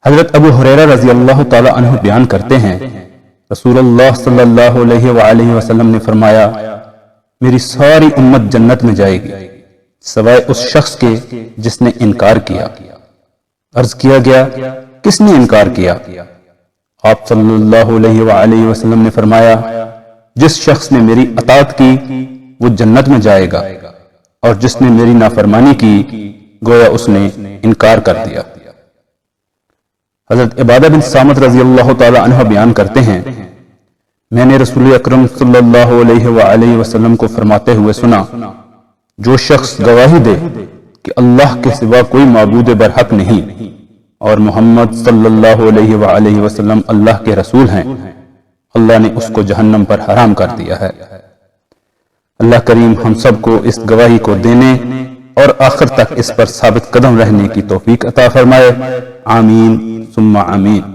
حضرت ابو ہریرہ رضی اللہ تعالی عنہ بیان کرتے ہیں رسول اللہ صلی اللہ علیہ وآلہ وسلم نے فرمایا میری ساری امت جنت میں جائے گی سوائے اس شخص کے جس نے انکار کیا۔ عرض کیا گیا کس نے انکار کیا؟ آپ صلی اللہ علیہ وآلہ وسلم نے فرمایا جس شخص نے میری اطاعت کی وہ جنت میں جائے گا اور جس نے میری نافرمانی کی گویا اس نے انکار کر دیا۔ حضرت عبادہ بن صامت رضی اللہ تعالی عنہ بیان کرتے ہیں میں نے رسول اکرم صلی اللہ علیہ وآلہ وسلم کو فرماتے ہوئے سنا جو شخص گواہی دے کہ اللہ کے سوا کوئی معبود برحق نہیں اور محمد صلی اللہ علیہ وآلہ وسلم اللہ کے رسول ہیں اللہ نے اس کو جہنم پر حرام کر دیا ہے۔ اللہ کریم ہم سب کو اس گواہی کو دینے اور آخر تک اس پر ثابت قدم رہنے کی توفیق عطا فرمائے، آمین ثم آمین۔